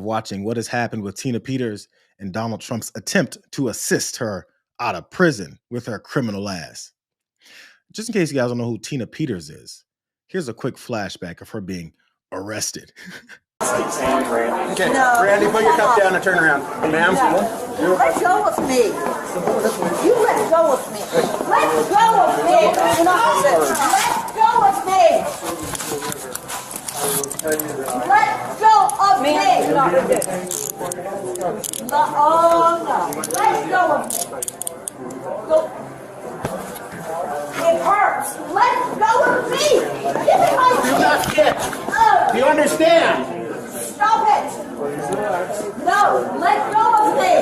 watching what has happened with Tina Peters and Donald Trump's attempt to assist her out of prison with her criminal ass. Just in case you guys don't know who Tina Peters is, here's a quick flashback of her being arrested. Okay, no, Randy, put your cup down and turn around. Ma'am? No. Let go of me. You let go of me. Let go of me. Let go of me. Let go of me. Oh, no. Let go of me. Go. It hurts. Let go of me. Give me my Do not hit. Do you understand? Stop it! No, let go of me!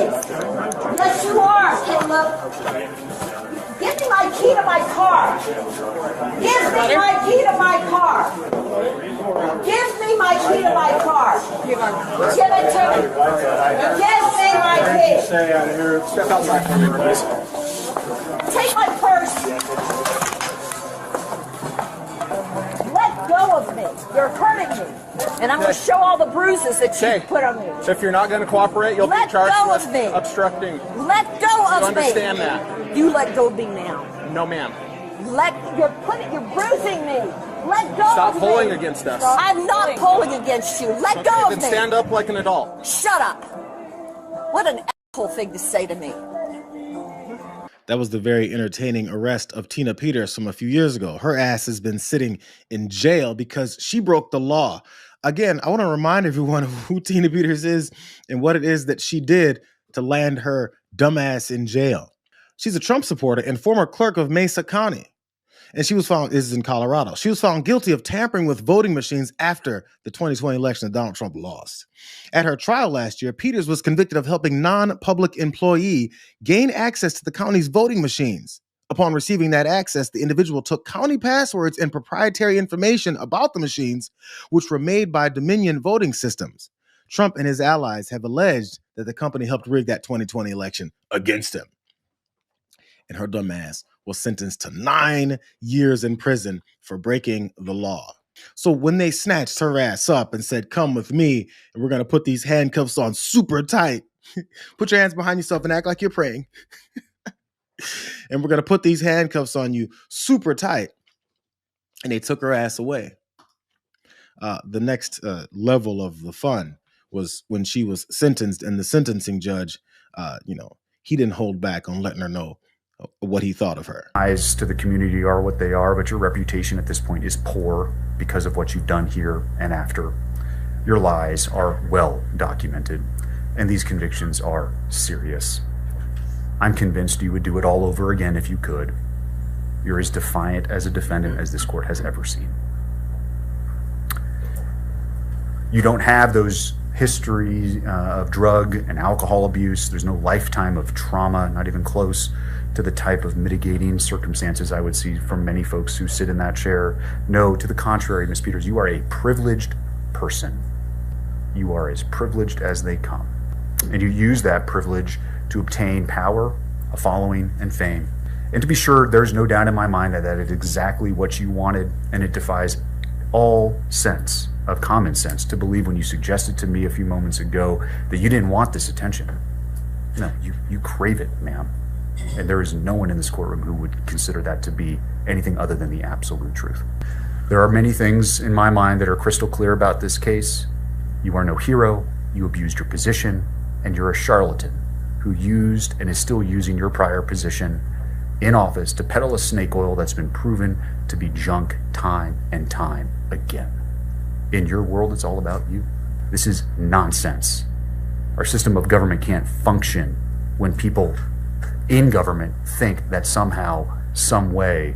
Yes, you are, Caleb! Give me my key to my car! Give me my key to my car! Give me my key to my car! Give it to me! Give me my key! Stay out of here. Step outside for me, please. Take my purse! Let go of me! You're hurting me! And I'm going to show all the bruises that you put on me. So if you're not going to cooperate, you'll be charged with obstructing. Let go of me. You understand that? You let go of me now. No, ma'am. You're bruising me. Let go Stop of me. pulling against us. I'm not pulling against you. Let go of Then me. stand up like an adult. Shut up. What an asshole thing to say to me. That was the very entertaining arrest of Tina Peters from a few years ago. Her ass has been sitting in jail because she broke the law. Again, I want to remind everyone of who Tina Peters is and what it is that she did to land her dumbass in jail. She's a Trump supporter and former clerk of Mesa County. And she was found, this is in Colorado. She was found guilty of tampering with voting machines after the 2020 election that Donald Trump lost. At her trial last year, Peters was convicted of helping non-public employee gain access to the county's voting machines. Upon receiving that access, the individual took county passwords and proprietary information about the machines, which were made by Dominion voting systems. Trump and his allies have alleged that the company helped rig that 2020 election against him. And her dumb ass was sentenced to 9 years in prison for breaking the law. So when they snatched her ass up and said, come with me, and we're going to put these handcuffs on super tight, put your hands behind yourself and act like you're praying. And we're going to put these handcuffs on you super tight. And they took her ass away. The next level of the fun was when she was sentenced and the sentencing judge, he didn't hold back on letting her know what he thought of her. Eyes to the community are what they are, but your reputation at this point is poor because of what you've done here and after. Your lies are well documented, and these convictions are serious. I'm convinced you would do it all over again if you could. You're as defiant as a defendant as this court has ever seen. You don't have those histories of drug and alcohol abuse. There's no lifetime of trauma, not even close to the type of mitigating circumstances I would see from many folks who sit in that chair. No, to the contrary, Ms. Peters, you are a privileged person. You are as privileged as they come. And you use that privilege to obtain power, a following, and fame. And to be sure, there's no doubt in my mind that that is exactly what you wanted, and it defies all sense of common sense to believe when you suggested to me a few moments ago that you didn't want this attention. No, you crave it, ma'am. And there is no one in this courtroom who would consider that to be anything other than the absolute truth. There are many things in my mind that are crystal clear about this case. You are no hero, you abused your position, and you're a charlatan who used and is still using your prior position in office to peddle a snake oil that's been proven to be junk time and time again. In your world, it's all about you. This is nonsense. Our system of government can't function when people in government think that somehow, some way,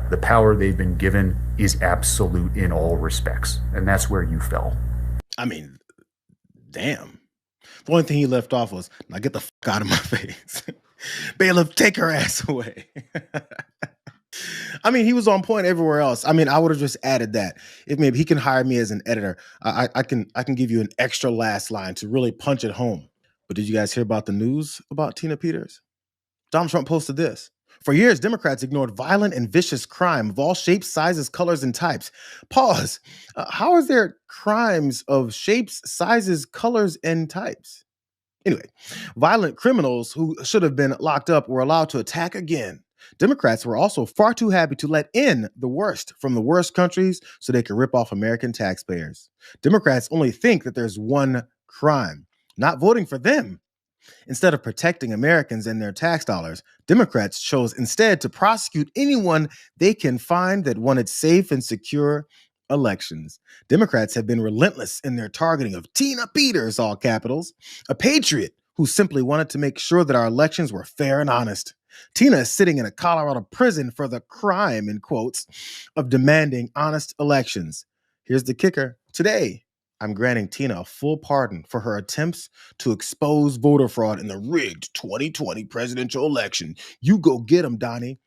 the power they've been given is absolute in all respects. And that's where you fell. I mean, damn. The only thing he left off was, now get the fuck out of my face. Bailiff, take her ass away. I mean, he was on point everywhere else. I mean, I would have just added that. If maybe he can hire me as an editor, I can give you an extra last line to really punch it home. But did you guys hear about the news about Tina Peters? Donald Trump posted this. For years, Democrats ignored violent and vicious crime of all shapes, sizes, colors, and types. Pause. How is there crimes of shapes, sizes, colors, and types? Anyway, violent criminals who should have been locked up were allowed to attack again. Democrats were also far too happy to let in the worst from the worst countries so they could rip off American taxpayers. Democrats only think that there's one crime, not voting for them. Instead of protecting Americans and their tax dollars, Democrats chose instead to prosecute anyone they can find that wanted safe and secure elections. Democrats have been relentless in their targeting of Tina Peters, all capitals, a patriot who simply wanted to make sure that our elections were fair and honest. Tina is sitting in a Colorado prison for the crime, in quotes, of demanding honest elections. Here's the kicker. Today, I'm granting Tina a full pardon for her attempts to expose voter fraud in the rigged 2020 presidential election. You go get them, Donnie.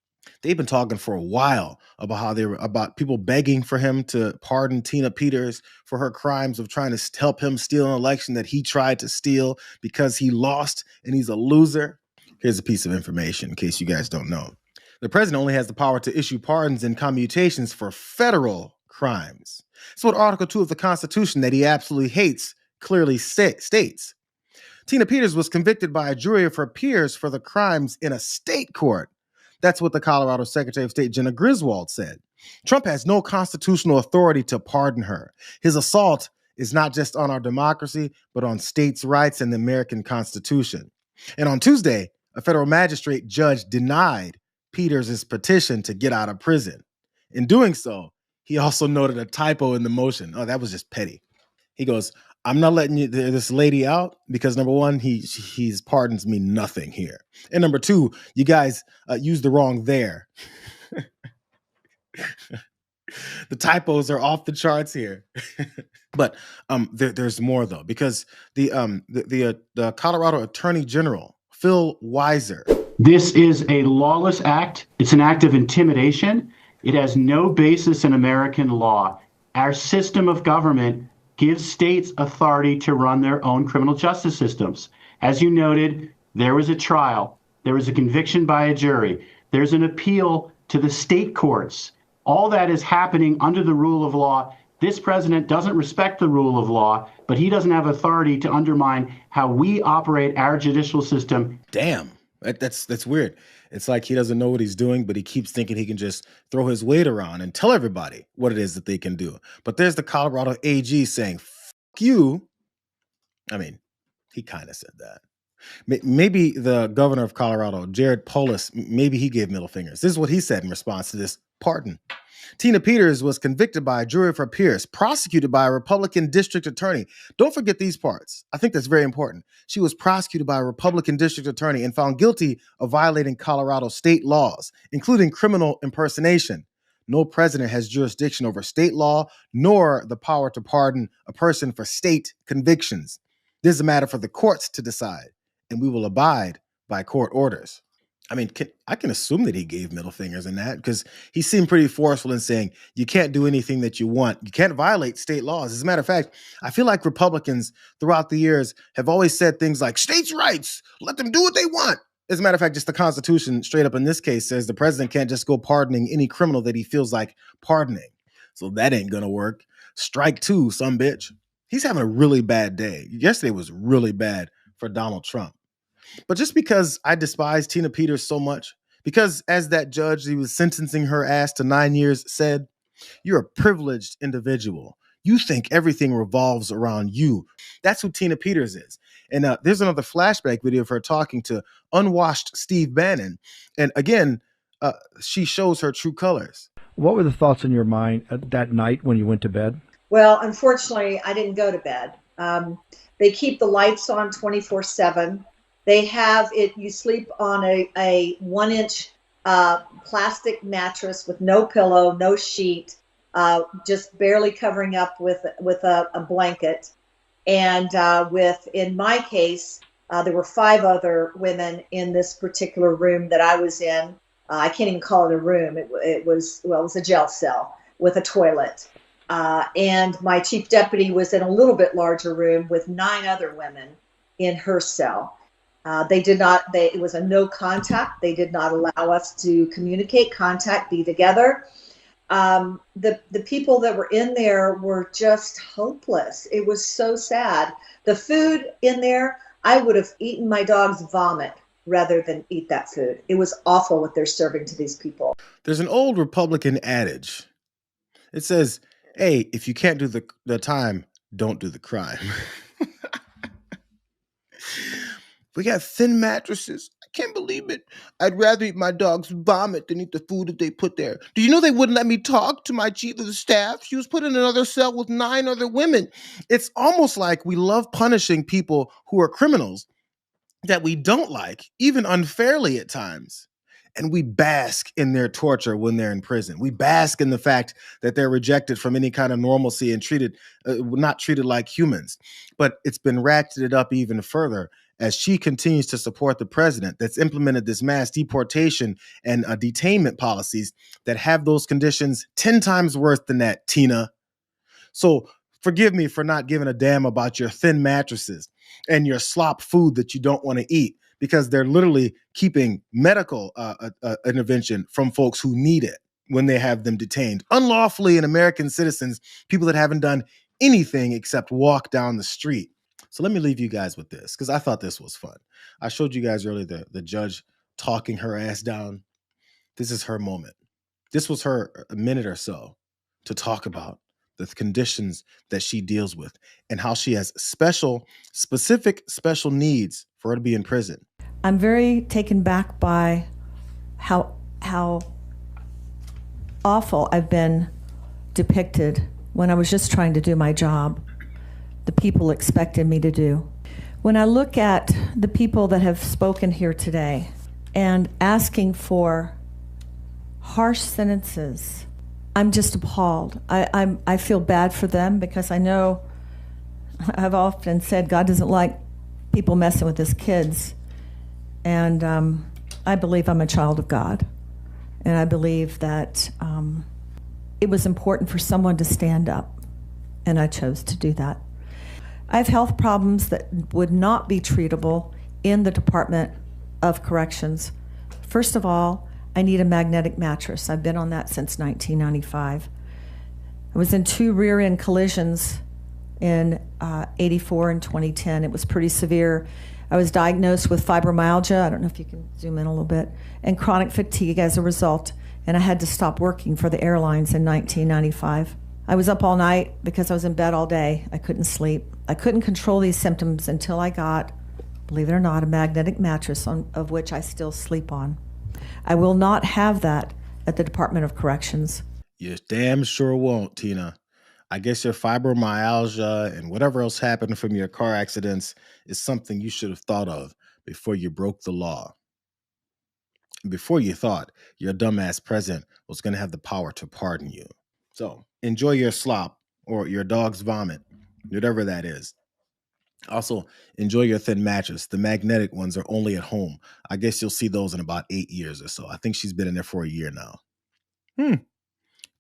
They've been talking for a while about how they were about people begging for him to pardon Tina Peters for her crimes of trying to help him steal an election that he tried to steal because he lost and he's a loser. Here's a piece of information in case you guys don't know. The president only has the power to issue pardons and commutations for federal crimes. That's what Article 2 of the Constitution that he absolutely hates clearly states. Tina Peters was convicted by a jury of her peers for the crimes in a state court. That's what the Colorado Secretary of State, Jenna Griswold, said. Trump has no constitutional authority to pardon her. His assault is not just on our democracy, but on states' rights and the American Constitution. And on Tuesday, a federal magistrate judge denied Peters' petition to get out of prison. In doing so, he also noted a typo in the motion. Oh, that was just petty. He goes, I'm not letting this lady out because, number one, his pardons mean nothing here. And number two, you guys used the wrong there. The typos are off the charts here. But there's more, though, because the Colorado Attorney General, Phil Weiser. This is a lawless act. It's an act of intimidation. It has no basis in American law. Our system of government gives states authority to run their own criminal justice systems. As you noted, there was a trial. There was a conviction by a jury. There's an appeal to the state courts. All that is happening under the rule of law. This president doesn't respect the rule of law, but he doesn't have authority to undermine how we operate our judicial system. Damn, that's weird. It's like he doesn't know what he's doing, but he keeps thinking he can just throw his weight around and tell everybody what it is that they can do. But there's the Colorado AG saying, "Fuck you." I mean, he kind of said that. Maybe the governor of Colorado, Jared Polis, maybe he gave middle fingers. This is what he said in response to this pardon. Tina Peters was convicted by a jury of her peers, prosecuted by a Republican district attorney. Don't forget these parts. I think that's very important. She was prosecuted by a Republican district attorney and found guilty of violating Colorado state laws, including criminal impersonation. No president has jurisdiction over state law, nor the power to pardon a person for state convictions. This is a matter for the courts to decide, and we will abide by court orders. I mean, I can assume that he gave middle fingers in that because he seemed pretty forceful in saying you can't do anything that you want. You can't violate state laws. As a matter of fact, I feel like Republicans throughout the years have always said things like states' rights, let them do what they want. As a matter of fact, just the Constitution straight up in this case says the president can't just go pardoning any criminal that he feels like pardoning. So that ain't going to work. Strike two, some bitch. He's having a really bad day. Yesterday was really bad for Donald Trump. But just because I despise Tina Peters so much, because as that judge he was sentencing her ass to 9 years said, you're a privileged individual. You think everything revolves around you. That's who Tina Peters is. And there's another flashback video of her talking to unwashed Steve Bannon. And again, she shows her true colors. What were the thoughts in your mind that night when you went to bed? Well, unfortunately, I didn't go to bed. They keep the lights on 24/7. They have it, you sleep on a 1-inch plastic mattress with no pillow, no sheet, just barely covering up with a blanket. And in my case, there were 5 other women in this particular room that I was in. I can't even call it a room. It was a jail cell with a toilet. And my chief deputy was in a little bit larger room with 9 other women in her cell. They did not. It was a no contact. They did not allow us to communicate, contact, be together. The people that were in there were just hopeless. It was so sad. The food in there, I would have eaten my dog's vomit rather than eat that food. It was awful what they're serving to these people. There's an old Republican adage. It says, hey, if you can't do the time, don't do the crime. We got thin mattresses. I can't believe it. I'd rather eat my dog's vomit than eat the food that they put there. Do you know they wouldn't let me talk to my chief of the staff? She was put in another cell with 9 other women. It's almost like we love punishing people who are criminals that we don't like, even unfairly at times. And we bask in their torture when they're in prison. We bask in the fact that they're rejected from any kind of normalcy and not treated like humans. But it's been ratcheted up even further as she continues to support the president that's implemented this mass deportation and detainment policies that have those conditions 10 times worse than that, Tina. So forgive me for not giving a damn about your thin mattresses and your slop food that you don't want to eat, because they're literally keeping medical intervention from folks who need it when they have them detained unlawfully, and American citizens, people that haven't done anything except walk down the street. So let me leave you guys with this, because I thought this was fun. I showed you guys earlier the judge talking her ass down. This is her moment. This was her a minute or so to talk about the conditions that she deals with and how she has specific special needs for her to be in prison. I'm very taken back by how awful I've been depicted when I was just trying to do my job. The people expected me to do. When I look at the people that have spoken here today and asking for harsh sentences, I'm just appalled. I feel bad for them, because I know, I've often said, God doesn't like people messing with his kids. And I believe I'm a child of God. And I believe that it was important for someone to stand up, and I chose to do that. I have health problems that would not be treatable in the Department of Corrections. First of all, I need a magnetic mattress. I've been on that since 1995. I was in 2 rear-end collisions in 84 and 2010. It was pretty severe. I was diagnosed with fibromyalgia, I don't know if you can zoom in a little bit, and chronic fatigue as a result, and I had to stop working for the airlines in 1995. I was up all night because I was in bed all day. I couldn't sleep. I couldn't control these symptoms until I got, believe it or not, a magnetic mattress of which I still sleep on. I will not have that at the Department of Corrections. You damn sure won't, Tina. I guess your fibromyalgia and whatever else happened from your car accidents is something you should have thought of before you broke the law. Before you thought your dumbass president was going to have the power to pardon you. So enjoy your slop or your dog's vomit, whatever that is. Also, enjoy your thin mattress. The magnetic ones are only at home. I guess you'll see those in about 8 years or so. I think she's been in there for a year now.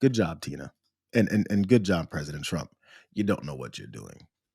Good job, Tina. And good job, President Trump. You don't know what you're doing.